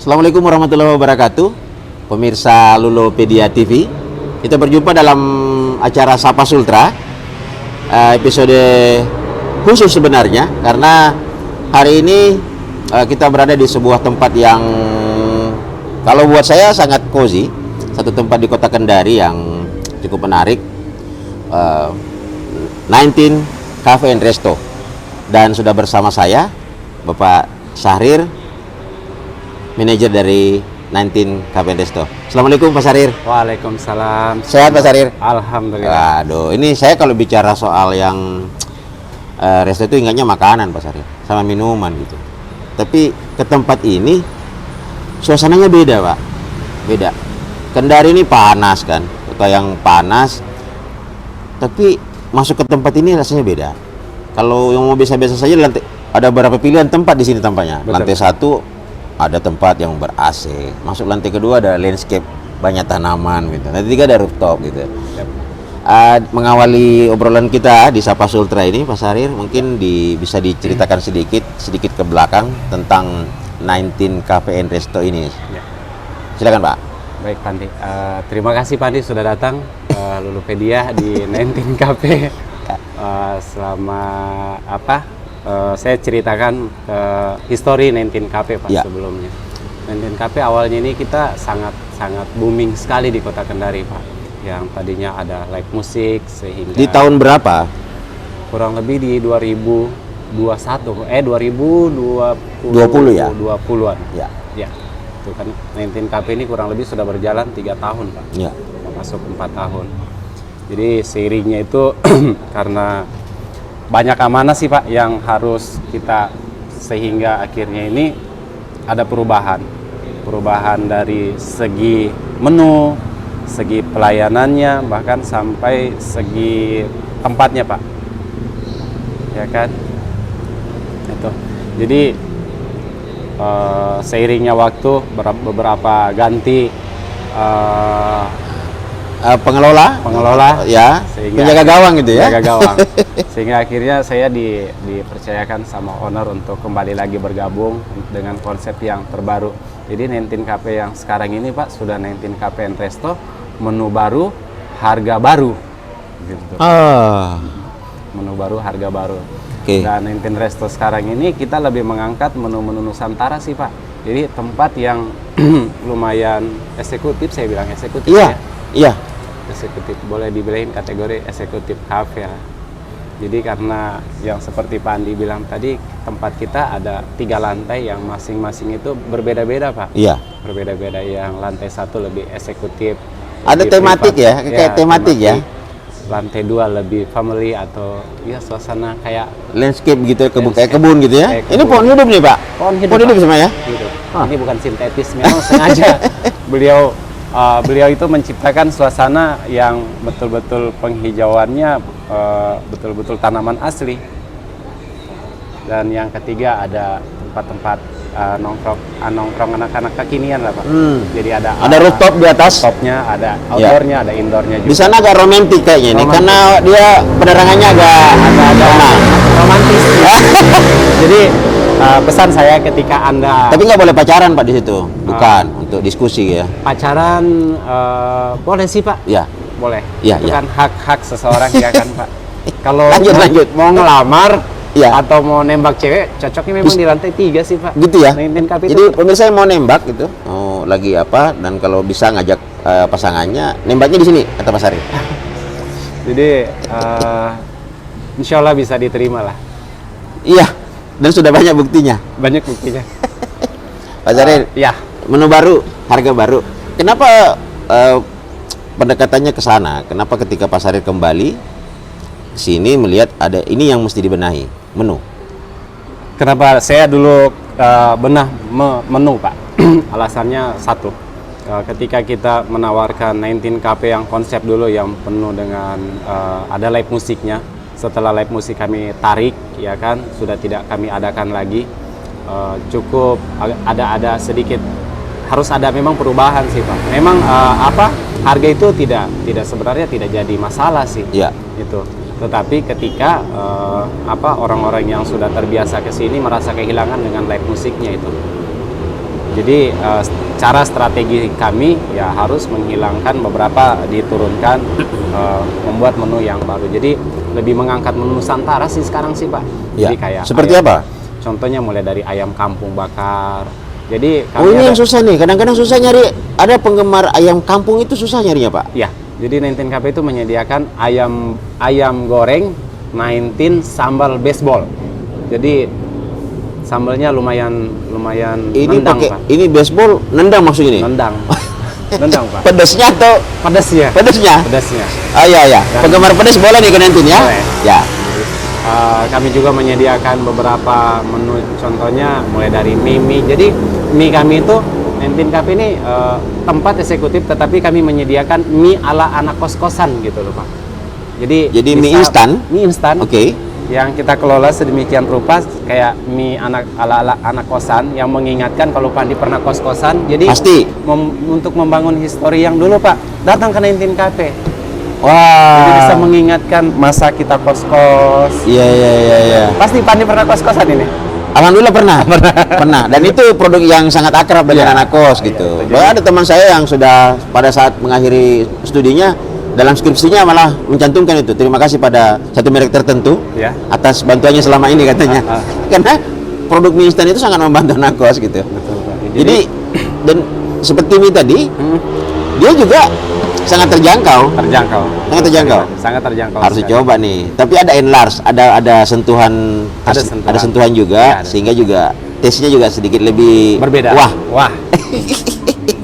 Assalamualaikum warahmatullahi wabarakatuh, pemirsa Lulopedia TV. Kita berjumpa dalam acara Sapa Sultra, episode khusus sebenarnya, karena hari ini kita berada di sebuah tempat yang kalau buat saya sangat cozy, satu tempat di kota Kendari yang cukup menarik, 19 Cafe and Resto. Dan sudah bersama saya Bapak Syahrir, manajer dari 19 Cafe and Resto. Assalamualaikum Pak Syahrir. Waalaikumsalam. Sehat Pak Syahrir? Alhamdulillah. Aduh, ini saya kalau bicara soal yang resto itu ingatnya makanan Pak Syahrir, sama minuman gitu. Tapi ke tempat ini suasananya beda Pak, beda. Kendari ini panas kan, kota yang panas. Tapi masuk ke tempat ini rasanya beda. Kalau yang mau biasa-biasa saja, lantai ada beberapa pilihan tempat di sini tampaknya. Betul. Lantai 1 ada tempat yang ber-AC, masuk lantai kedua ada landscape, banyak tanaman gitu. Lantai 3 ada rooftop gitu. Yep. Mengawali obrolan kita di Sapa Sultra ini, Pak Syahrir, mungkin bisa diceritakan sedikit ke belakang tentang 19 Cafe and Resto ini. Ya. Silakan Pak. Baik Pandi, terima kasih Pandi sudah datang Lulopedia di 19 Cafe. Selama saya ceritakan histori 19 Cafe Pak Ya. sebelumnya. 19 Cafe awalnya ini kita sangat booming sekali di kota Kendari Pak. Yang tadinya ada live musik sehingga Di tahun berapa? kurang lebih di 2021 2020 ya? 20-an. Ya. Ya. Itu kan 19 Cafe ini kurang lebih sudah berjalan 3 tahun Pak. Ya. Masuk 4 tahun. Jadi seiringnya itu karena banyak amanah sih Pak yang harus kita, sehingga akhirnya ini ada perubahan dari segi menu, segi pelayanannya, bahkan sampai segi tempatnya Pak, ya kan itu. Jadi seiringnya waktu beberapa ganti Pengelola ya, sehingga penjaga gawang gitu ya. penjaga gawang. Sehingga akhirnya saya dipercayakan sama owner untuk kembali lagi bergabung dengan konsep yang terbaru. Jadi 19 Cafe yang sekarang ini Pak sudah 19 Cafe and Resto, menu baru, harga baru gitu. Menu baru, harga baru. Oke. Dan 19 Resto sekarang ini kita lebih mengangkat menu-menu Nusantara sih Pak. Jadi tempat yang lumayan eksekutif, saya bilang eksekutif. Iya. ya. Iya. Eksekutif, boleh dibilang kategori eksekutif cafe ya. Jadi karena yang seperti Pak Andi bilang tadi, tempat kita ada 3 lantai yang masing-masing itu berbeda-beda Pak. Iya. Berbeda-beda. Yang lantai 1 lebih eksekutif, Ada lebih tematik privat. ya, kayak tematik ya. Lantai 2 lebih family atau ya suasana kayak Landscape gitu, kayak Landscape. kebun gitu ya. Kayak Ini kebun. pohon hidup nih Pak. pohon Pohon hidup sama ya. gitu. Ah. Ini bukan sintetis, memang sengaja beliau itu menciptakan suasana yang betul-betul penghijauannya betul-betul tanaman asli. Dan yang ketiga ada tempat-tempat nongkrong anak-anak kekinian lah Pak. Jadi ada rooftop di atas. rooftopnya, ada outdoornya, ada indoornya juga. Di sana agak romantis kayaknya nih, karena dia penerangannya agak romantis. Jadi pesan saya ketika Anda Tapi nggak boleh pacaran Pak di situ, bukan untuk diskusi ya. pacaran, boleh sih Pak, Ya, boleh. Ya, Itu ya. kan hak-hak seseorang ya kan Pak. Kalau Lanjut. mau ngelamar Ya. atau mau nembak cewek, cocoknya memang di lantai 3 sih Pak. gitu ya. 19 Cafe Jadi itu pemirsa yang mau nembak gitu, mau lagi apa, dan kalau bisa ngajak pasangannya, nembaknya di sini kata Pak Sari. jadi insya Allah bisa diterima lah. Iya, dan sudah banyak buktinya. Banyak buktinya. Pak Sari, Ya, menu baru, harga baru. Kenapa pendekatannya ke sana? Kenapa ketika Pak Sari kembali ke sini melihat ada ini yang mesti dibenahi, menu? kenapa saya dulu menu Pak? Alasannya satu, ketika kita menawarkan 19 Cafe yang konsep dulu yang penuh dengan ada live musiknya. Setelah live musik kami tarik, ya kan, sudah tidak kami adakan lagi. Cukup ada sedikit, harus ada memang perubahan sih Pak. Memang harga itu tidak sebenarnya tidak jadi masalah sih. Ya. Itu. Tetapi ketika orang-orang yang sudah terbiasa ke sini merasa kehilangan dengan live musiknya itu. Jadi cara strategi kami ya harus menghilangkan beberapa, diturunkan, membuat menu yang baru. Jadi lebih mengangkat menu Nusantara sih sekarang sih Pak. Ya. Jadi kayak Seperti ayam, apa? Contohnya mulai dari ayam kampung bakar. Jadi Oh, ini yang susah nih. Kadang-kadang susah nyari. Ada penggemar ayam kampung itu susah nyarinya Pak. ya, jadi 19 Cafe itu menyediakan ayam goreng 19 sambal baseball. Jadi sambalnya lumayan Ini nendang pakai Pak. ini baseball nendang maksudnya ini. Nendang. Nendang Pak. Pedesnya atau Pedasnya. pedesnya? Pedasnya. Ah ya. Penggemar pedes boleh nih ke Nentin ya? Boleh. Ya. Kami juga menyediakan beberapa menu, contohnya mulai dari mie. Jadi mie kami itu 19 Cafe ini tempat eksekutif, tetapi kami menyediakan mie ala anak kos-kosan gitu loh Pak. Jadi mie instan? Mie instan. Oke. Yang kita kelola sedemikian rupa kayak mie ala anak kosan yang mengingatkan kalau Pandi pernah kos-kosan. Jadi Pasti. untuk membangun histori yang dulu Pak, datang ke 19 Cafe. Wah. Jadi bisa mengingatkan masa kita kos-kos. Iya. Pasti Pandi pernah kos-kosan ini. Alhamdulillah pernah. Pernah. Dan itu produk yang sangat akrab dengan anak kos gitu. Iya. Bahkan ada teman saya yang sudah pada saat mengakhiri studinya, dalam skripsinya malah mencantumkan itu. Terima kasih pada satu merek tertentu Ya. atas bantuannya selama ini katanya. Karena produk mie instan itu sangat membantu anak kos gitu. Betul Pak. Jadi dan seperti mie tadi, dia juga sangat terjangkau. Sangat terjangkau. Harus sekali. dicoba nih. Tapi ada enlarge, ada sentuhan, Ada sentuhan juga, Ya, ada. sehingga juga taste-nya juga sedikit lebih Berbeda. Wah.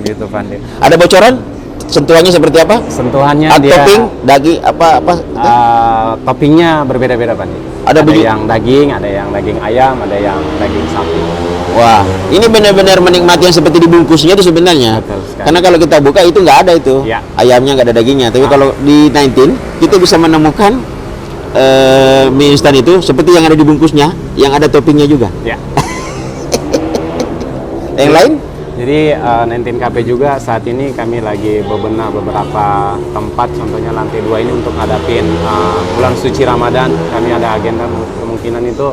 Gitu Pandi. Ada bocoran? Sentuhannya seperti apa? Sentuhannya dia Topping, daging apa? toppingnya berbeda-beda Pandi. Ada yang daging, ada yang daging ayam, ada yang daging sapi. Wah, ini benar-benar menikmati yang seperti dibungkusnya itu sebenarnya. Betul sekali. Karena kalau kita buka itu nggak ada itu. Ya. Ayamnya nggak ada dagingnya. Tapi kalau di 19 kita bisa menemukan mie instan itu seperti yang ada di bungkusnya, yang ada toppingnya juga. Ya. Yang lain? Jadi 19 Cafe juga saat ini kami lagi bebenah beberapa tempat, contohnya lantai 2 ini untuk ngadapin bulan suci Ramadan. Kami ada agenda kemungkinan itu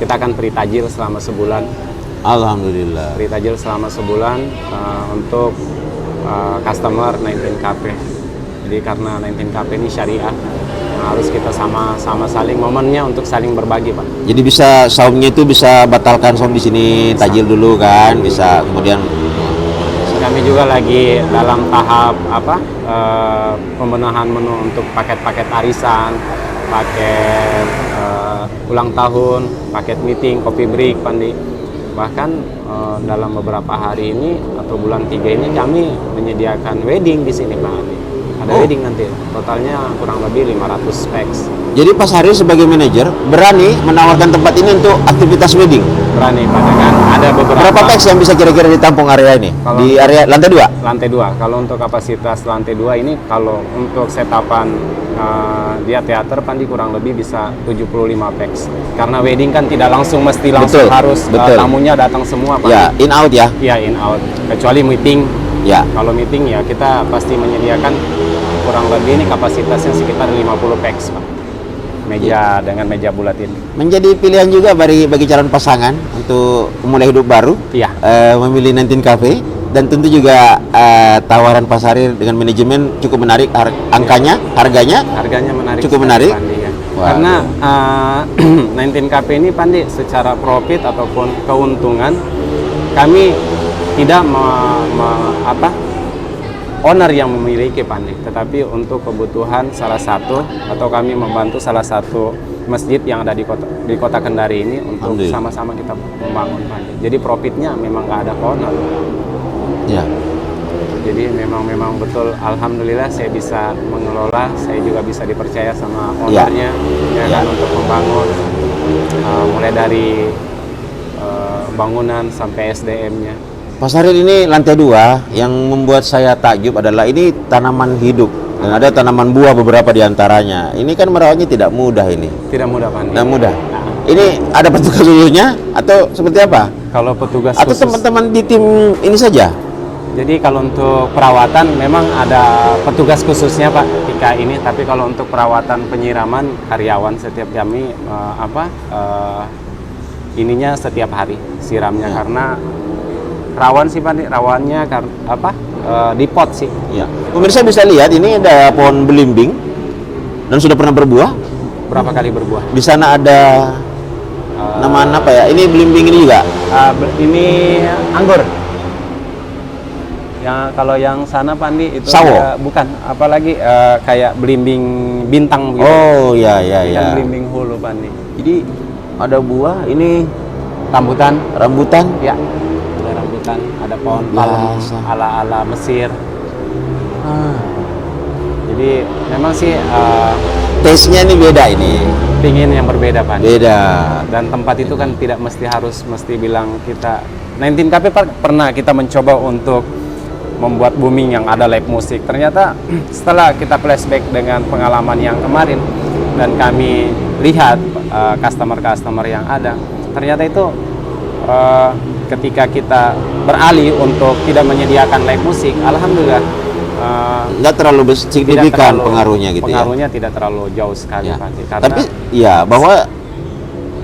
kita akan free tajil selama sebulan. Alhamdulillah. Free tajil selama sebulan untuk customer 19 Cafe. Jadi karena 19 Cafe ini syariah, harus kita sama saling momennya untuk saling berbagi Pak. Jadi bisa saumnya itu bisa batalkan saum di sini tajil dulu kan, bisa kemudian Kami juga lagi dalam tahap pembenahan menu untuk paket-paket arisan, paket ulang tahun, paket meeting, coffee break, Pandi. Bahkan dalam beberapa hari ini atau bulan 3 ini kami menyediakan wedding di sini Pak Andi. ada Oh. wedding nanti. Totalnya kurang lebih 500 packs. Jadi Pak Syahril sebagai manajer berani menawarkan tempat ini untuk aktivitas wedding. Berani Pak, dengan ada beberapa. Berapa packs yang bisa kira-kira ditampung area ini? Kalau- Di area lantai 2? Lantai 2. Kalau untuk kapasitas lantai 2 ini, kalau untuk setapan dia teater Pandi kurang lebih bisa 75 packs. Karena wedding kan tidak langsung mesti langsung Betul, harus betul. tamunya datang semua Pandi. Ya, in out ya. Iya, in out. Kecuali meeting. Ya. Kalau meeting ya kita pasti menyediakan kurang lebih ini kapasitasnya sekitar 50 packs Pak. Meja dengan meja bulat ini. Menjadi pilihan juga bagi calon pasangan untuk memulai hidup baru. Iya. Memilih 19 Cafe, dan tentu juga tawaran Pak Syahril dengan manajemen cukup menarik, harganya Harganya menarik. Cukup sekali, menarik. Pandi, ya. Wah. Karena 19 Cafe ini Pandi secara profit ataupun keuntungan kami tidak owner yang memiliki Pandi, tetapi untuk kebutuhan salah satu atau kami membantu salah satu masjid yang ada di kota Kendari ini untuk Alhamdulillah. sama-sama kita membangun Pandi. Jadi profitnya memang nggak ada ke owner. ya. Jadi memang betul, alhamdulillah saya bisa mengelola, saya juga bisa dipercaya sama ownernya ya kan, untuk membangun mulai dari bangunan sampai SDM-nya. Pak Syahril, ini lantai 2 yang membuat saya takjub adalah ini tanaman hidup dan ada tanaman buah beberapa diantaranya. Ini kan merawatnya tidak mudah ini. Tidak mudah Pandi. Tidak mudah. Nah, Ini ada petugas khususnya atau seperti apa? kalau petugas Atau khusus, teman-teman di tim ini saja? jadi kalau untuk perawatan memang ada petugas khususnya Pak ketika ini, tapi kalau untuk perawatan penyiraman karyawan setiap kami ininya setiap hari siramnya karena rawan sih Pak, rawannya di pot sih. Ya. Pemirsa bisa lihat ini ada pohon belimbing dan sudah pernah berbuah. Berapa kali berbuah? Di sana ada nama apa ya? Ini belimbing ini juga. Ini anggur. Ya, kalau yang sana Pandi itu Sawo? bukan, apalagi kayak belimbing bintang begitu. Oh ya ya Ini ya. kan belimbing hulu Pandi. Jadi ada buah, ini Rambutan, rambutan. ya. Ada rambutan, ada pohon palem Biasa. ala-ala Mesir. Ah. Jadi memang sih Taste-nya ini beda ini. pingin yang berbeda Pandi. Beda. Dan tempat itu kan tidak mesti bilang kita 19 Cafe pernah kita mencoba untuk membuat booming yang ada live musik. Ternyata setelah kita flashback dengan pengalaman yang kemarin dan kami lihat customer-customer yang ada, ternyata itu ketika kita beralih untuk tidak menyediakan live musik, alhamdulillah Nggak terlalu tidak signifikan terlalu- pengaruhnya gitu ya. pengaruhnya tidak terlalu jauh sekali Ya. Pandi. Karena Tapi ya bahwa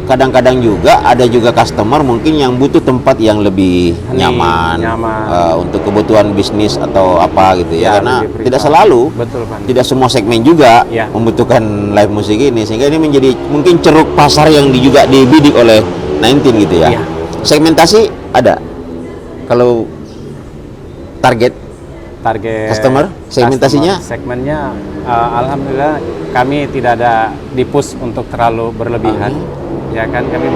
kadang-kadang juga ada juga customer mungkin yang butuh tempat yang lebih nyaman, untuk kebutuhan bisnis atau apa gitu ya, karena lebih privat. tidak selalu, Betul Pandi. tidak semua segmen juga Ya. membutuhkan live musik ini, sehingga ini menjadi mungkin ceruk pasar yang juga dibidik oleh 19 gitu ya. Ya. Segmentasi ada, kalau target customer, segmentasinya? segmennya alhamdulillah kami tidak ada di-push untuk terlalu berlebihan. Ya kan, kami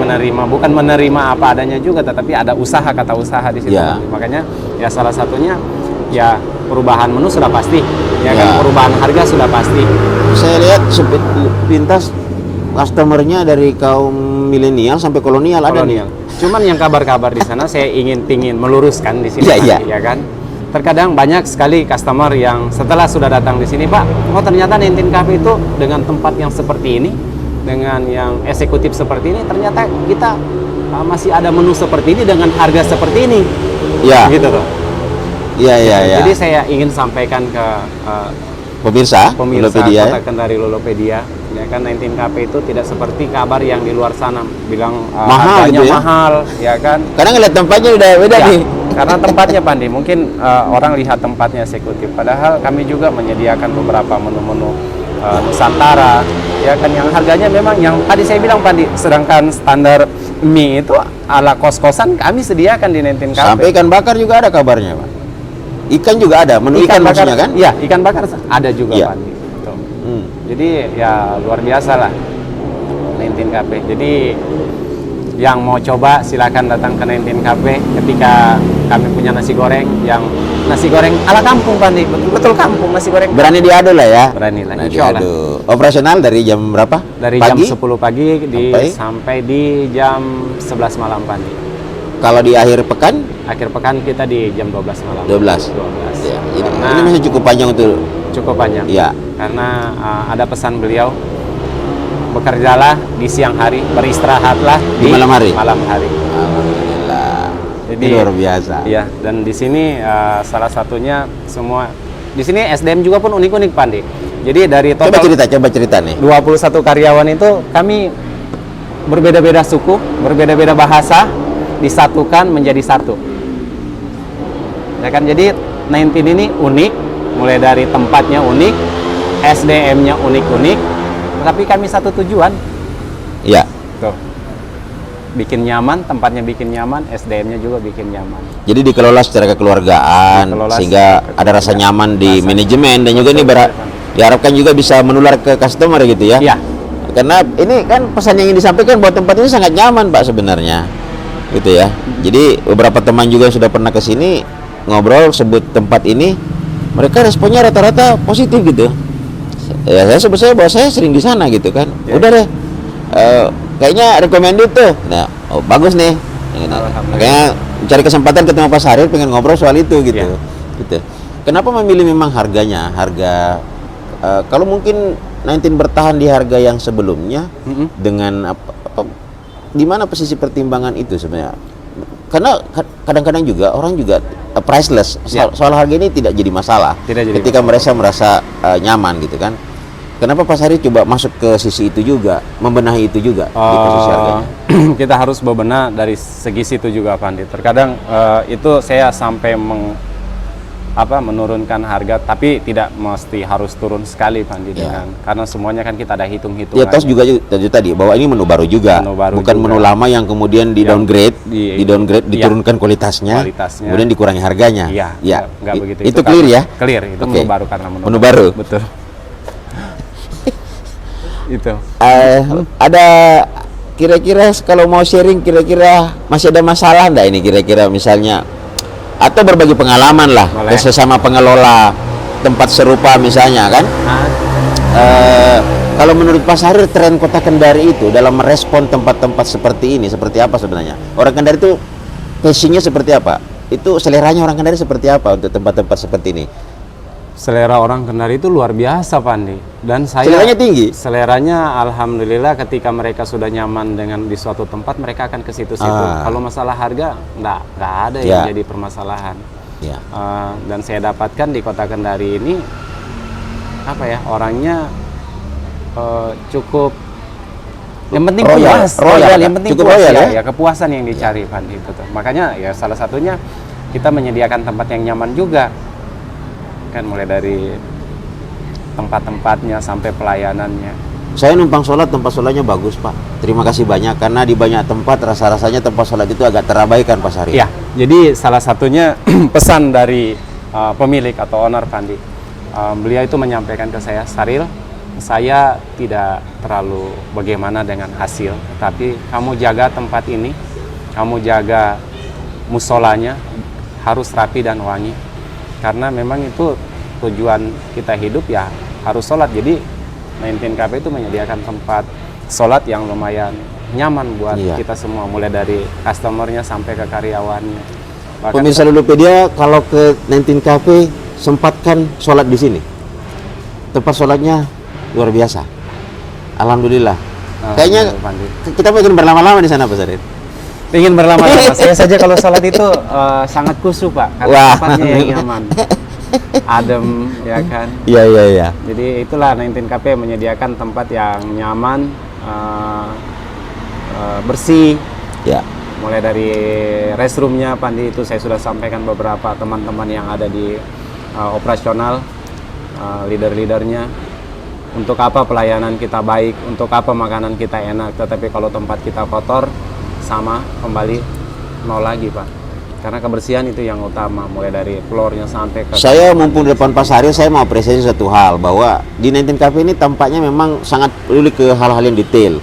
bukan menerima apa adanya juga, tetapi ada usaha, kata usaha di situ. Ya. Makanya ya salah satunya ya perubahan menu sudah pasti, ya Ya. kan, perubahan harga sudah pasti. Saya lihat sepintas customernya dari kaum milenial sampai kolonial ada nih. Kolonial. Cuman yang kabar-kabar di sana saya pingin meluruskan di sini, Iya, Pak, iya. ya kan. Terkadang banyak sekali customer yang setelah sudah datang di sini, Pak, oh ternyata 19 Cafe itu dengan tempat yang seperti ini, dengan yang eksekutif seperti ini, ternyata kita masih ada menu seperti ini dengan harga seperti ini. Ya, Gitu loh. iya, iya, iya. Jadi saya ingin sampaikan ke Pemirsa Lolopedia, Kota Kendari Lolopedia, ya kan, 19 Cafe itu tidak seperti kabar yang di luar sana bilang Mahal harganya gitu ya? mahal, ya kan. Karena ngeliat tempatnya udah beda Ya, nih. karena tempatnya Pandi, mungkin orang lihat tempatnya eksekutif, padahal kami juga menyediakan beberapa menu-menu Nusantara, ya kan, yang harganya memang yang tadi saya bilang Pandi, sedangkan standar mie itu ala kos-kosan kami sediakan di 19 Cafe. Sampai ikan bakar juga ada kabarnya, Pak. Ikan juga ada, menu ikan, bakar, maksudnya kan? Iya, ikan bakar ada juga Iya. Pandi. Tuh. Hmm. Jadi ya luar biasa lah 19 Cafe. Jadi Yang mau coba silakan datang ke 19 Cafe ketika kami punya nasi goreng ala kampung Pandi, betul kampung nasi goreng. Berani diadu lah ya. Berani lah, Nah, insya Allah. diadu. Operasional dari jam berapa? Dari Pagi? jam 10 pagi sampai di jam 11 malam Pandi. Kalau di akhir pekan? Akhir pekan kita di jam 12 malam. 12. 12. Ya, jadi Karena ini masih cukup panjang untuk. cukup panjang. Ya. Karena ada pesan beliau, bekerjalah di siang hari, beristirahatlah Di malam hari? Malam hari. Alhamdulillah. Jadi Ini luar biasa. Iya, dan di sini salah satunya semua di sini SDM juga pun unik-unik Pandi. Jadi dari Coba total cerita nih. 21 karyawan itu kami berbeda-beda suku, berbeda-beda bahasa, disatukan menjadi satu. Ya kan, jadi 19 ini unik, mulai dari tempatnya unik, SDM-nya unik-unik, tapi kami satu tujuan. Iya. Tuh. Bikin nyaman, tempatnya bikin nyaman, SDM-nya juga bikin nyaman. Jadi dikelola secara kekeluargaan Dikelola sehingga secara ada rasa nyaman di Rasa- manajemen dan juga ini diharapkan juga bisa menular ke customer gitu ya. Iya. Karena ini kan pesan yang ingin disampaikan bahwa tempat ini sangat nyaman Pak sebenarnya. Gitu ya. Jadi beberapa teman juga yang sudah pernah ke sini ngobrol sebut tempat ini, mereka responnya rata-rata positif gitu. Ya saya sebut saya bahwa saya sering di sana gitu kan. Ya. Udah deh. Kayaknya recommended tuh. Nah, oh bagus nih. Alhamdulillah. Makanya cari kesempatan ketemu Pak Sahril pengen ngobrol soal itu gitu. Ya. Gitu. Kenapa memilih memang harganya? Harga kalau mungkin 19 bertahan di harga yang sebelumnya dengan di mana posisi pertimbangan itu sebenarnya? Karena kadang-kadang juga orang juga priceless soal harga ini tidak jadi masalah Tidak jadi ketika mereka merasa nyaman gitu kan. Kenapa Pak Sahril coba masuk ke sisi itu juga, membenahi itu juga di posisi harganya? Kita harus bebenah dari segi situ juga Pandi. Terkadang itu saya sampai menurunkan harga, tapi tidak mesti harus turun sekali Pandi dengan karena semuanya kan kita ada hitung-hitungan. Ya terus juga tadi bahwa ini menu baru juga, Menu baru bukan juga. menu lama yang kemudian di downgrade, diturunkan kualitasnya, kemudian dikurangi harganya. Iya, ya. nggak begitu. Itu clear ya? Clear, itu Oke. menu baru karena Menu baru. Betul. Itu. Ada kira-kira kalau mau sharing kira-kira masih ada masalah enggak ini kira-kira misalnya atau berbagi pengalaman lah Boleh. sesama pengelola tempat serupa misalnya kan? Kalau menurut Pak Sahril tren Kota Kendari itu dalam merespon tempat-tempat seperti ini seperti apa sebenarnya? Orang Kendari itu passionnya seperti apa? Itu seleranya orang Kendari seperti apa untuk tempat-tempat seperti ini? Selera orang Kendari itu luar biasa Pandi, dan saya Seleranya tinggi? Seleranya alhamdulillah ketika mereka sudah nyaman dengan di suatu tempat mereka akan ke situ-situ. Kalau masalah harga nggak ada yang jadi permasalahan. Ya. Dan saya dapatkan di Kota Kendari ini orangnya cukup yang penting royal, yang penting cukup puas royal ya kepuasan yang dicari Pandi itu tuh. Makanya ya salah satunya kita menyediakan tempat yang nyaman juga. Kan mulai dari tempat-tempatnya sampai pelayanannya. Saya numpang sholat, tempat sholatnya bagus Pak. Terima kasih banyak karena di banyak tempat rasa-rasanya tempat sholat itu agak terabaikan Pak Sahril. Ya, jadi salah satunya pesan dari pemilik atau owner Pandi. Beliau itu menyampaikan ke saya, Sahril, saya tidak terlalu bagaimana dengan hasil, tapi kamu jaga tempat ini, kamu jaga musolanya harus rapi dan wangi. Karena memang itu tujuan kita hidup ya harus sholat. Jadi 19 Cafe itu menyediakan tempat sholat yang lumayan nyaman buat kita semua, mulai dari customernya sampai ke karyawannya. Bahkan Pemirsa Lulupedia, kalau ke 19 Cafe sempatkan sholat di sini. Tempat sholatnya luar biasa. Alhamdulillah. Kayaknya kita pengen berlama-lama di sana Pak Sahril. Ingin berlama-lama. Saya saja kalau sholat itu sangat khusyuk Pak, karena tempatnya yang nyaman, adem, ya kan. Iya. Jadi itulah 19 Cafe menyediakan tempat yang nyaman, bersih. Ya. Mulai dari restroomnya Pandi itu saya sudah sampaikan beberapa teman-teman yang ada di operasional, leader-leadernya. Untuk apa pelayanan kita baik, untuk apa makanan kita enak, tetapi kalau tempat kita kotor, sama kembali nol lagi Pak, karena kebersihan itu yang utama, mulai dari floornya sampai ke saya mumpung di depan Pak Sahril, saya mau apresiasi satu hal bahwa di 19 Cafe ini tampaknya memang sangat peduli ke hal-hal yang detail.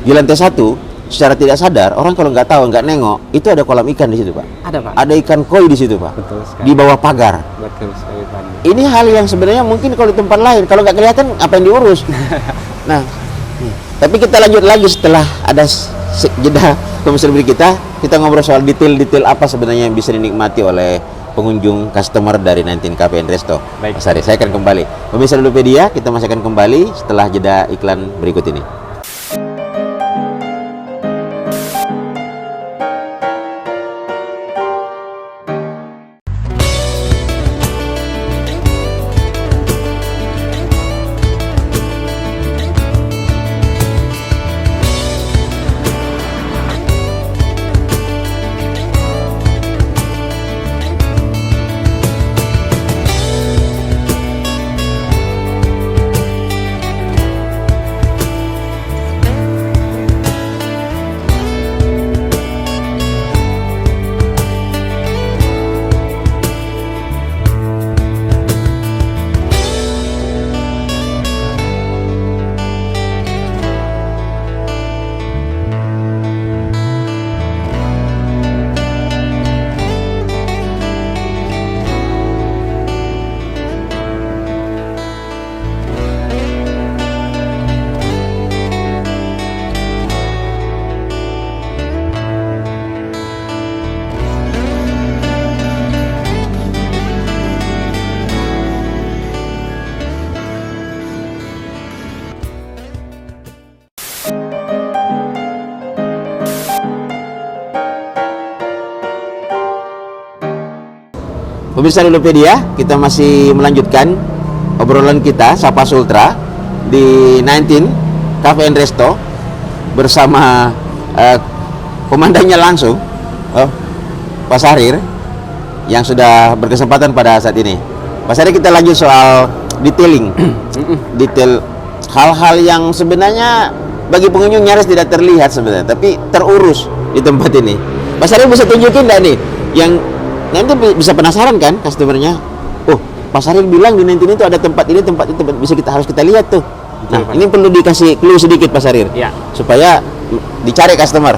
Di lantai 1 secara tidak sadar orang kalau nggak tahu, nggak nengok, itu ada kolam ikan di situ, Pak. Ada, Pak. Ada ikan koi di situ, Pak. Betul sekali. Di bawah pagar. Betul sekali, Pandi. Ini hal yang sebenarnya mungkin kalau di tempat lain, kalau nggak kelihatan apa yang diurus. Nah, tapi kita lanjut lagi setelah ada jeda komersial kita ngobrol soal detail-detail apa sebenarnya yang bisa dinikmati oleh pengunjung customer dari 19 Cafe and Resto. Baik. Mas Ari, saya akan kembali. Pemirsa Ludopedia, kita masih akan kembali setelah jeda iklan berikut ini. Pemirsa Ludopedia, kita masih melanjutkan obrolan kita Sapa Sultra di 19 Cafe and Resto bersama komandannya langsung, Pak Sahrir, yang sudah berkesempatan pada saat ini. Pak Sahrir, kita lanjut soal detailing, detail hal-hal yang sebenarnya bagi pengunjung nyaris tidak terlihat sebenarnya, tapi terurus di tempat ini. Pak Sahrir bisa tunjukin nggak nih yang nanti bisa penasaran kan customernya? Oh, Pak Sahrir bilang di 19 itu ada tempat ini, tempat itu, harus kita lihat tuh. Nah, Betul, Pak. ini perlu dikasih clue sedikit Pak Sahrir, Ya. supaya dicari customer.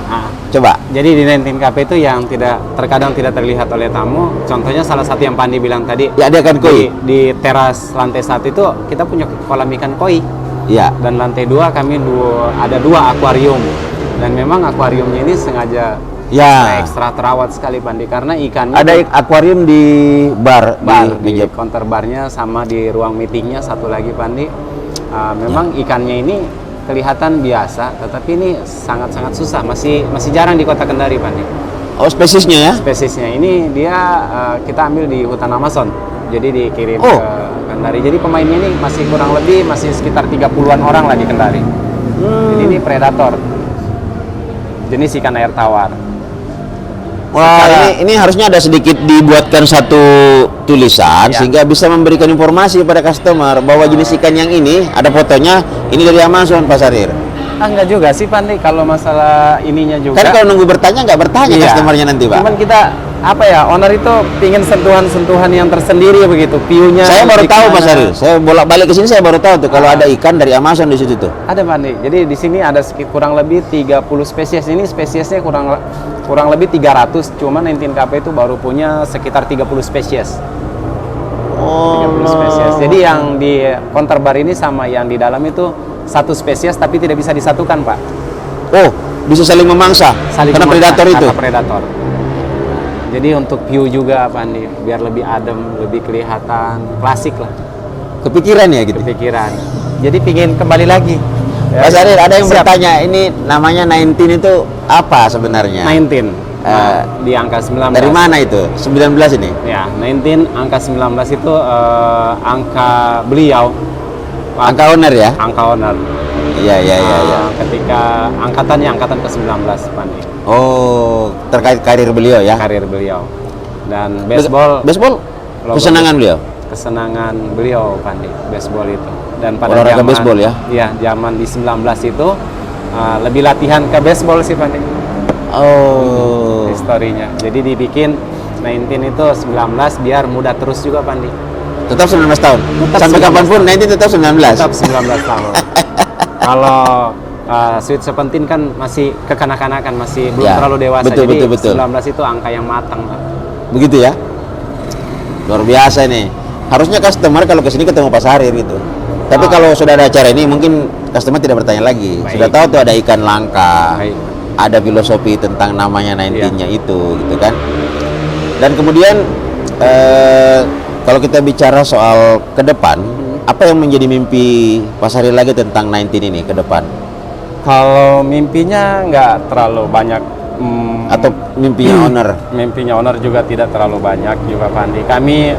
Coba. Jadi di 19 Cafe itu yang terkadang tidak terlihat oleh tamu. Contohnya salah satu yang Pandi bilang tadi. Ya, ada ikan koi. Di teras lantai 1 itu kita punya kolam ikan koi. Ya. Dan lantai 2 kami ada 2 akuarium. Dan memang akuariumnya ini sengaja ekstra terawat sekali Pandi, karena ikannya Ada akuarium di bar di counter barnya sama di ruang meetingnya satu lagi Pandi. Memang ikannya ini kelihatan biasa, tetapi ini sangat-sangat susah, masih jarang di Kota Kendari Pandi. Oh, spesiesnya ya? Spesiesnya ini dia kita ambil di hutan Amazon, jadi dikirim ke Kendari. Jadi pemainnya ini masih kurang lebih sekitar 30-an orang lah di Kendari. Jadi ini predator, jenis ikan air tawar. Wah, ini harusnya ada sedikit dibuatkan satu tulisan sehingga bisa memberikan informasi kepada customer bahwa jenis ikan yang ini ada fotonya, ini dari Amazon, Pak Sahrir. Enggak juga sih Pandi, kalau masalah ininya juga. Kan kalau nunggu bertanya nggak bertanya customernya nanti, Pak. Cuman kita owner itu pingin sentuhan-sentuhan yang tersendiri begitu, view-nya. Saya baru tahu Pak Sahrir. Saya bolak-balik ke sini saya baru tahu tuh kalau ada ikan dari Amazon di situ tuh. Ada Pandi. Jadi di sini ada kurang lebih 30 spesies. Ini spesiesnya kurang lebih 300. Cuman 19 Cafe itu baru punya sekitar 30 spesies. 30 spesies. Jadi yang di counter bar ini sama yang di dalam itu satu spesies tapi tidak bisa disatukan, Pak. Oh, bisa saling memangsa. Karena predator itu. Karena predator. Jadi untuk view juga Pandi, biar lebih adem, lebih kelihatan klasik lah. Kepikiran ya gitu. Kepikiran. Jadi pingin kembali lagi. Pak Sahrir, ada yang Siap. bertanya, ini namanya 19 itu apa sebenarnya? 19 di angka 19. Dari mana itu? 19 ini? Ya, 19 angka 19 itu angka beliau. Angka owner ya? Angka owner. Iya. Ketika angkatan ke-19 Pandi. Oh, terkait karir beliau ya? Karir beliau. Dan baseball kesenangan beliau? Kesenangan beliau Pandi, baseball itu. Dan pada olahraga zaman baseball ya? Iya, zaman di 19 itu lebih latihan ke baseball sih Pandi. Oh. Historinya. Jadi dibikin 19 itu 19 biar muda terus juga Pandi. Tetap 19 tahun? Tetap Sampai 19 kapanpun 19 tetap 19? Tetap 19 tahun. Kalau Sweet 17 kan masih kekanak-kanakan, masih belum Ya, terlalu dewasa. betul, Jadi betul. 19 itu angka yang matang, Pak. Begitu ya. Luar biasa nih. Harusnya customer kalau kesini ketemu Pak Sarir gitu. Tapi kalau sudah ada acara ini mungkin customer tidak bertanya lagi. Baik. Sudah tahu tuh ada ikan langka. Baik. Ada filosofi tentang namanya 19-nya itu gitu kan. Dan kemudian kalau kita bicara soal ke depan, apa yang menjadi mimpi Pak Sarir lagi tentang 19 ini ke depan? Kalau mimpinya nggak terlalu banyak. Atau mimpinya owner? Mimpinya owner juga tidak terlalu banyak juga, Pandi. Kami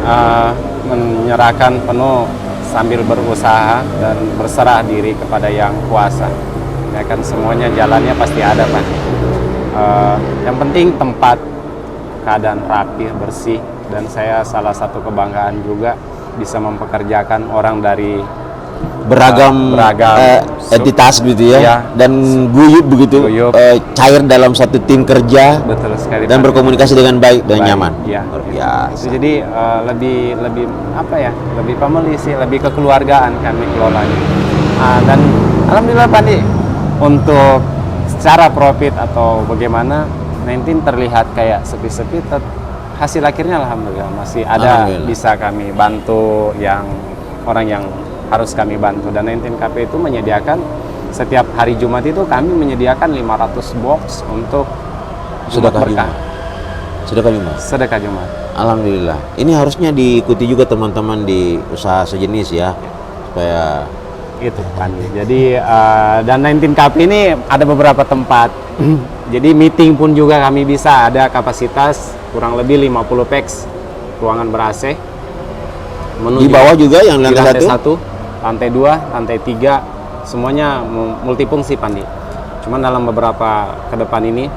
menyerahkan penuh sambil berusaha dan berserah diri kepada yang kuasa. Ya kan, semuanya jalannya pasti ada, Pandi. Yang penting tempat keadaan rapi, bersih, dan saya salah satu kebanggaan juga bisa mempekerjakan orang dari Beragam entitas gitu ya, Ya. dan guyup begitu, Guyup. cair dalam satu tim kerja betul sekali, dan Pak. berkomunikasi dengan baik dan Baik, nyaman. ya. Luar biasa. Jadi lebih apa ya, lebih family sih, lebih kekeluargaan kami kelolanya. Dan alhamdulillah, Pandi, untuk secara profit atau bagaimana 19 terlihat kayak sepi-sepi, hasil akhirnya alhamdulillah masih ada, Alhamdulillah. bisa kami bantu yang orang yang harus kami bantu. Dan 19 Cafe itu menyediakan setiap hari Jumat itu kami menyediakan 500 box untuk Jumat Sedekah berkah, Jumat. Sedekah Jumat. sedekah Jumat. Alhamdulillah. Ini harusnya diikuti juga teman-teman di usaha sejenis ya, supaya Itu kan. Jadi dan 19 Cafe ini ada beberapa tempat. Jadi meeting pun juga kami bisa, ada kapasitas kurang lebih 50 packs, ruangan ber-AC. di bawah juga yang di lantai lantai satu. 1, lantai 2, lantai 3, semuanya multifungsi, Pandi. Cuman dalam beberapa ke depan ini,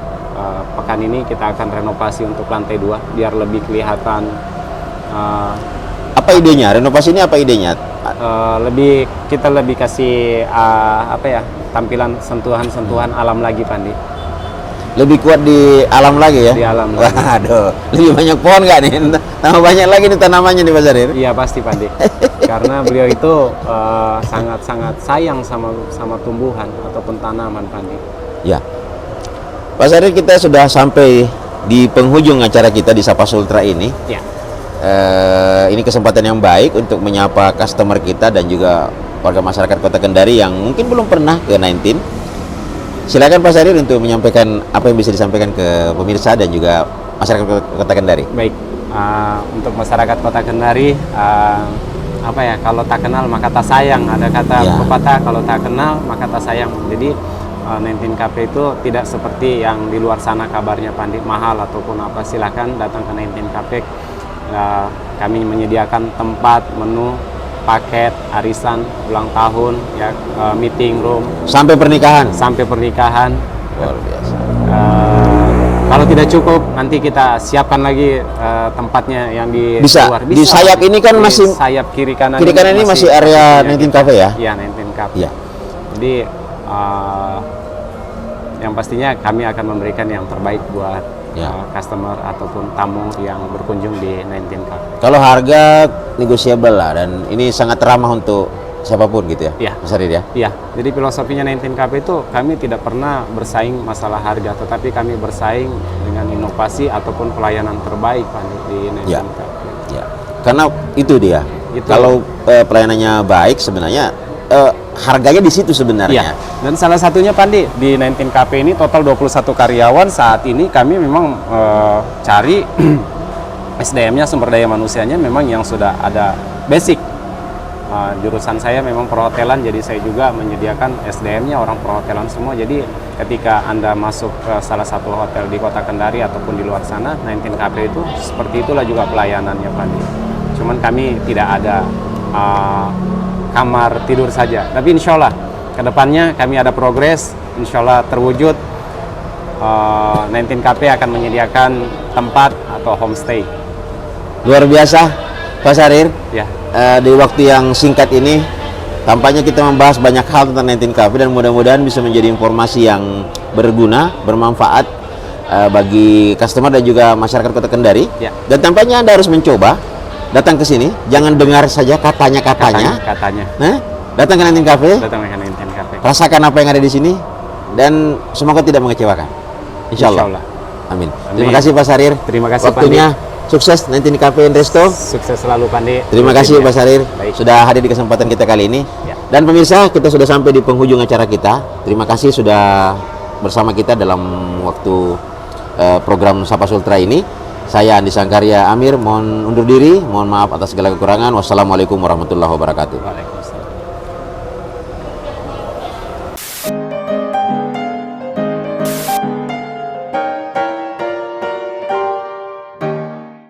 pekan ini kita akan renovasi untuk lantai 2 biar lebih kelihatan, Apa idenya? Renovasi ini apa idenya? kita lebih kasih apa ya, tampilan sentuhan-sentuhan alam lagi, Pandi. Lebih kuat di alam lagi ya? Di alam lagi. Waduh, lebih banyak pohon nggak nih? Tambah banyak lagi nih tanamannya di Pak Sarir. Iya pasti, Pandi. Karena beliau itu sangat-sangat sayang sama tumbuhan ataupun tanaman, Pandi. Ya, Pak Sarir, kita sudah sampai di penghujung acara kita di Sapa Sultra ini. Ya. Ini kesempatan yang baik untuk menyapa customer kita dan juga warga masyarakat Kota Kendari yang mungkin belum pernah ke 19. Silakan Pak Sarir untuk menyampaikan apa yang bisa disampaikan ke pemirsa dan juga masyarakat Kota Kendari. Baik, untuk masyarakat Kota Kendari, apa ya, kalau tak kenal maka tak sayang. Ada kata Ya. pepatah, kalau tak kenal maka tak sayang. Jadi 19 Cafe itu tidak seperti yang di luar sana kabarnya, Pandi, mahal ataupun apa. Silakan datang ke 19 Cafe. Kami menyediakan tempat, menu, paket, arisan, ulang tahun, ya, meeting room, Sampai pernikahan. sampai pernikahan. Luar biasa. Kalau tidak cukup, nanti kita siapkan lagi tempatnya yang di Bisa. luar. Di sayap ini kan Di masih- sayap kiri kanan. Kiri kanan ini masih area 19 Cafe ya? Iya, 19 Cafe. Iya. Jadi yang pastinya kami akan memberikan yang terbaik buat Ya. customer ataupun tamu yang berkunjung di 19 Cafe. Kalau harga negosiable lah, dan ini sangat ramah untuk siapapun gitu ya, Iya. Mas Sarir ya. Iya, jadi filosofinya 19 Cafe itu kami tidak pernah bersaing masalah harga, tetapi kami bersaing dengan inovasi ataupun pelayanan terbaik, Pak, di 19 Ya. Cafe. Ya, karena itu dia. Itu. Kalau pelayanannya baik, sebenarnya harganya di situ sebenarnya. Iya. Dan salah satunya, Pandi, di 19 Cafe ini total 21 karyawan. Saat ini kami memang cari SDM-nya, sumber daya manusianya memang yang sudah ada basic. Jurusan saya memang perhotelan, jadi saya juga menyediakan SDM-nya orang perhotelan semua. Jadi ketika Anda masuk ke salah satu hotel di Kota Kendari ataupun di luar sana, 19 Cafe itu seperti itulah juga pelayanannya, Pandi. Cuman kami tidak ada kamar tidur saja, tapi insya Allah kedepannya kami ada progres, insya Allah terwujud. 19 Cafe akan menyediakan tempat atau homestay. Luar biasa, Pak Sarir. Ya, Di waktu yang singkat ini, tampaknya kita membahas banyak hal tentang 19 Cafe dan mudah-mudahan bisa menjadi informasi yang berguna, bermanfaat bagi customer dan juga masyarakat Kota Kendari. Ya. Dan tampaknya Anda harus mencoba datang ke sini, jangan dengar saja katanya-katanya. katanya Nah, datang ke 19 Cafe. datang ke 19 Cafe. rasakan apa yang ada di sini dan semoga tidak mengecewakan. Insya Allah. Amin. Terima kasih Pak Sarir. Terima kasih waktunya. Sukses nanti di Cafe and Resto. Sukses selalu Pandi. Terima kasih Pak Sarir Baik. sudah hadir di kesempatan kita kali ini. Ya. Dan pemirsa, kita sudah sampai di penghujung acara kita. Terima kasih sudah bersama kita dalam waktu program Sapa Sultra ini. Saya Andi Sangkarya Amir mohon undur diri, mohon maaf atas segala kekurangan. Wassalamualaikum warahmatullahi wabarakatuh. Waalaikumsalam.